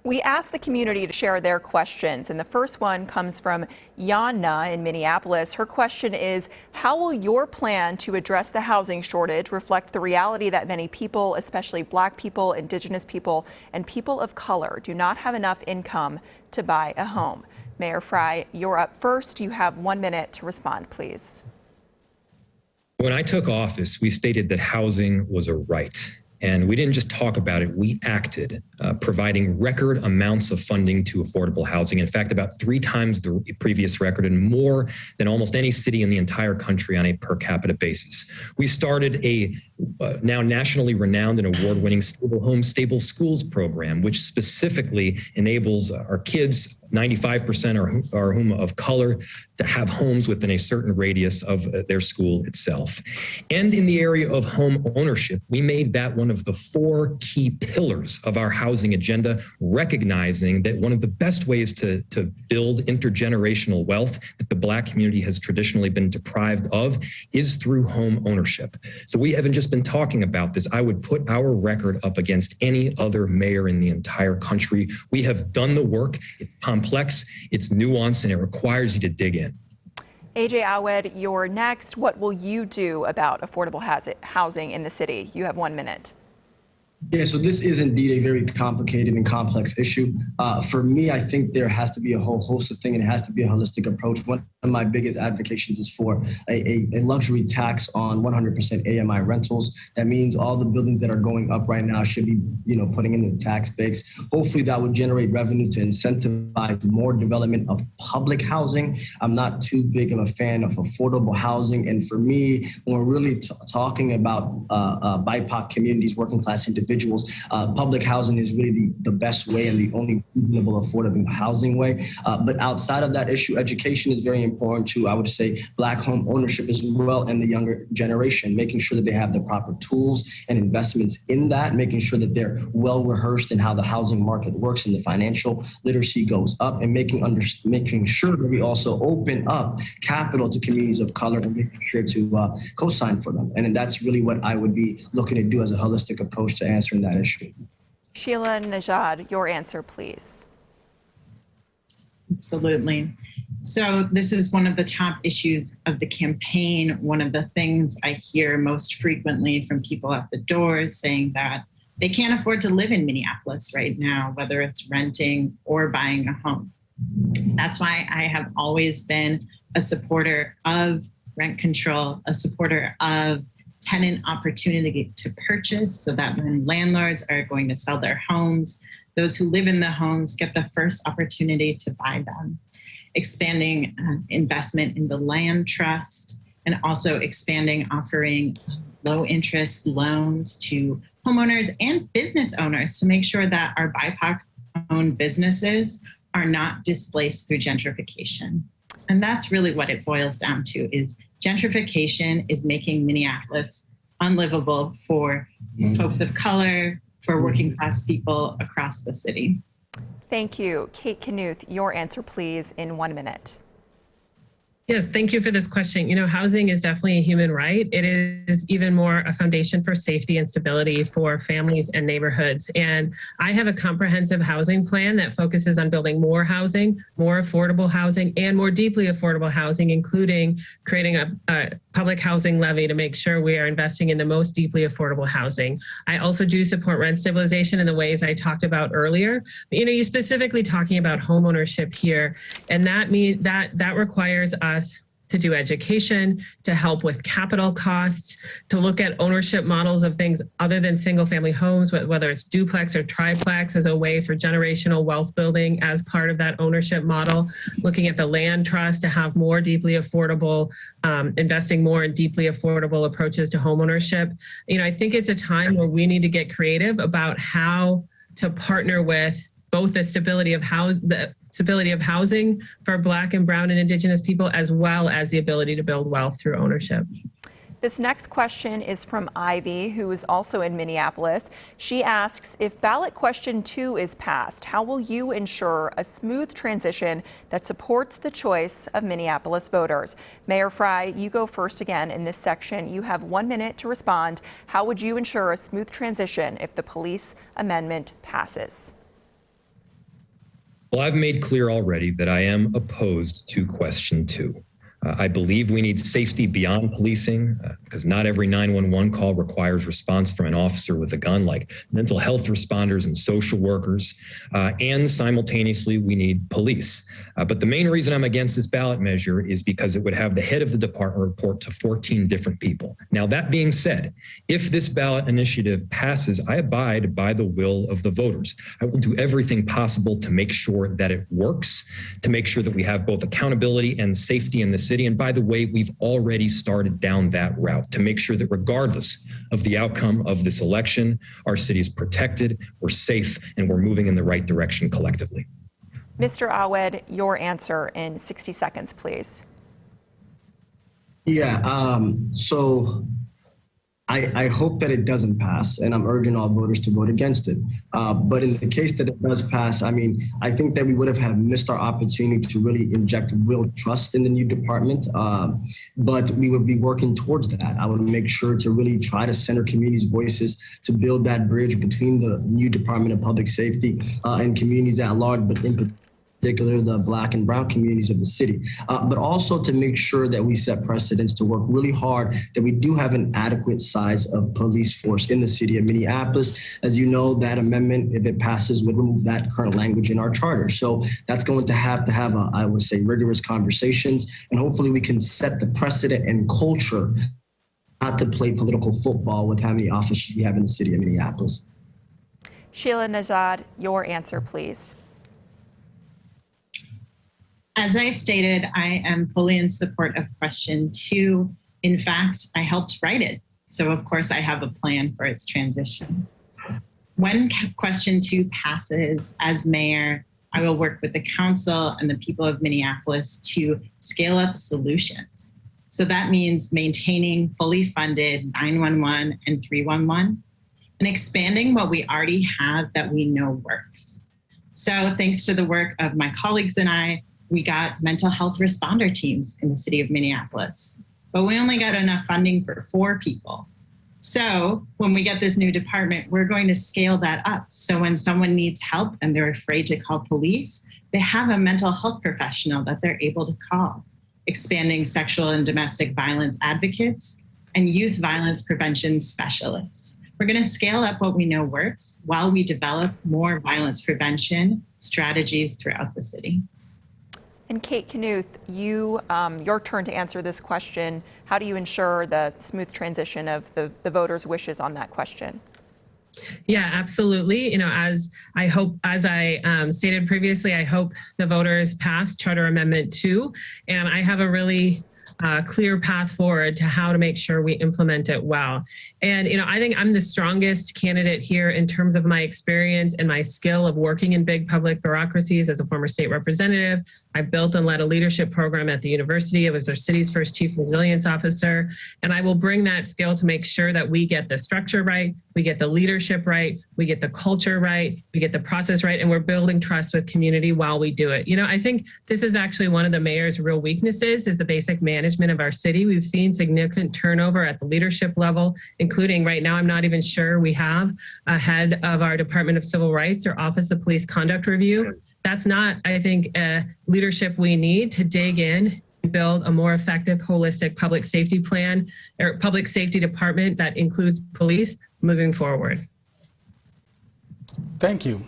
We asked the community to share their questions, and the first one comes from Yana in Minneapolis. Her question is, how will your plan to address the housing shortage reflect the reality that many people, especially Black people, Indigenous people, and people of color, do not have enough income to buy a home? Mayor Frey, you're up first. You have 1 minute to respond, please. When I took office, we stated that housing was a right. And we didn't just talk about it, we acted, providing record amounts of funding to affordable housing. In fact, about 3 times the previous record and more than almost any city in the entire country on a per capita basis. We started a now nationally renowned and award-winning Stable Home, Stable Schools program, which specifically enables our kids, 95% are whom of color, to have homes within a certain radius of their school itself. And in the area of home ownership, we made that one of the 4 key pillars of our housing agenda, recognizing that one of the best ways to build intergenerational wealth that the Black community has traditionally been deprived of is through home ownership. So we haven't just been talking about this. I would put our record up against any other mayor in the entire country. We have done the work. It's complex, it's nuanced, and it requires you to dig in. AJ Awed, you're next. What will you do about affordable housing in the city? You have 1 minute. Yeah, so this is indeed a very complicated and complex issue. For me, I think there has to be a whole host of things, and it has to be a holistic approach. One of my biggest advocations is for a luxury tax on 100% AMI rentals. That means all the buildings that are going up right now should be, putting in the tax base. Hopefully that would generate revenue to incentivize more development of public housing. I'm not too big of a fan of affordable housing. And for me, when we're really talking about BIPOC communities, working class individuals, public housing is really the best way and the only reasonable affordable housing way. But outside of that issue, education is very important to, I would say, Black home ownership as well, and the younger generation, making sure that they have the proper tools and investments in that, making sure that they're well rehearsed in how the housing market works and the financial literacy goes up, and making sure that we also open up capital to communities of color and making sure to co-sign for them. And that's really what I would be looking to do as a holistic approach to answering that issue. Sheila and Nezhad, your answer, please. Absolutely. So this is one of the top issues of the campaign. One of the things I hear most frequently from people at the doors saying that they can't afford to live in Minneapolis right now, whether it's renting or buying a home. That's why I have always been a supporter of rent control, a supporter of tenant opportunity to purchase, so that when landlords are going to sell their homes, those who live in the homes get the first opportunity to buy them. Expanding investment in the land trust, and also expanding offering low interest loans to homeowners and business owners to make sure that our BIPOC owned businesses are not displaced through gentrification. And that's really what it boils down to, is gentrification is making Minneapolis unlivable for folks of color, for working class people across the city. Thank you. Kate Knuth, your answer, please, in 1 minute. Yes, thank you for this question. Housing is definitely a human right. It is even more a foundation for safety and stability for families and neighborhoods. And I have a comprehensive housing plan that focuses on building more housing, more affordable housing, and more deeply affordable housing, including creating a public housing levy to make sure we are investing in the most deeply affordable housing. I also do support rent stabilization in the ways I talked about earlier. You specifically talking about homeownership here, and that means that requires us to do education, to help with capital costs, to look at ownership models of things other than single family homes, whether it's duplex or triplex, as a way for generational wealth building as part of that ownership model, looking at the land trust to have more deeply affordable, investing more in deeply affordable approaches to homeownership. I think it's a time where we need to get creative about how to partner with both the stability of housing for Black and Brown and Indigenous people, as well as the ability to build wealth through ownership. This next question is from Ivy, who is also in Minneapolis. She asks, if ballot question 2 is passed, how will you ensure a smooth transition that supports the choice of Minneapolis voters? Mayor Frey, you go first again in this section. You have 1 minute to respond. How would you ensure a smooth transition if the police amendment passes? Well, I've made clear already that I am opposed to question 2. I believe we need safety beyond policing because not every 911 call requires response from an officer with a gun, like mental health responders and social workers. And simultaneously, we need police. But the main reason I'm against this ballot measure is because it would have the head of the department report to 14 different people. Now, that being said, if this ballot initiative passes, I abide by the will of the voters. I will do everything possible to make sure that it works, to make sure that we have both accountability and safety in the city. And by the way, we've already started down that route to make sure that regardless of the outcome of this election, our city is protected, we're safe, and we're moving in the right direction collectively. Mr. Awed, your answer in 60 seconds, please. Yeah, so I hope that it doesn't pass, and I'm urging all voters to vote against it. But in the case that it does pass, I mean, I think that we would have missed our opportunity to really inject real trust in the new department, but we would be working towards that. I would make sure to really try to center communities' voices to build that bridge between the new Department of Public Safety and communities at large, but in particular the Black and Brown communities of the city, but also to make sure that we set precedents to work really hard, that we do have an adequate size of police force in the city of Minneapolis. As you know, that amendment, if it passes, would remove that current language in our charter. So that's going to have I would say, rigorous conversations, and hopefully we can set the precedent and culture not to play political football with how many officers we have in the city of Minneapolis. Sheila, Nezhad, your answer, please. As I stated, I am fully in support of question 2. In fact, I helped write it. So of course I have a plan for its transition. When question 2 passes, as mayor, I will work with the council and the people of Minneapolis to scale up solutions. So that means maintaining fully funded 911 and 311 and expanding what we already have that we know works. So thanks to the work of my colleagues and I, we got mental health responder teams in the city of Minneapolis, but we only got enough funding for 4 people. So when we get this new department, we're going to scale that up. So when someone needs help and they're afraid to call police, they have a mental health professional that they're able to call, expanding sexual and domestic violence advocates and youth violence prevention specialists. We're going to scale up what we know works while we develop more violence prevention strategies throughout the city. And Kate Knuth, your turn to answer this question. How do you ensure the smooth transition of the voters' wishes on that question? Yeah, absolutely. You know, as I stated previously, I hope the voters pass Charter Amendment 2, and I have a really clear path forward to how to make sure we implement it well. And, you know, I think I'm the strongest candidate here in terms of my experience and my skill of working in big public bureaucracies as a former state representative. I've built and led a leadership program at the university. I was our city's first chief resilience officer. And I will bring that skill to make sure that we get the structure right, we get the leadership right, we get the culture right, we get the process right, and we're building trust with community while we do it. You know, I think this is actually one of the mayor's real weaknesses is the basic management of our city. We've seen significant turnover at the leadership level, including right now, I'm not even sure we have a head of our Department of Civil Rights or Office of Police Conduct Review. That's not, I think, leadership we need to dig in and build a more effective, holistic public safety plan or public safety department that includes police moving forward. Thank you.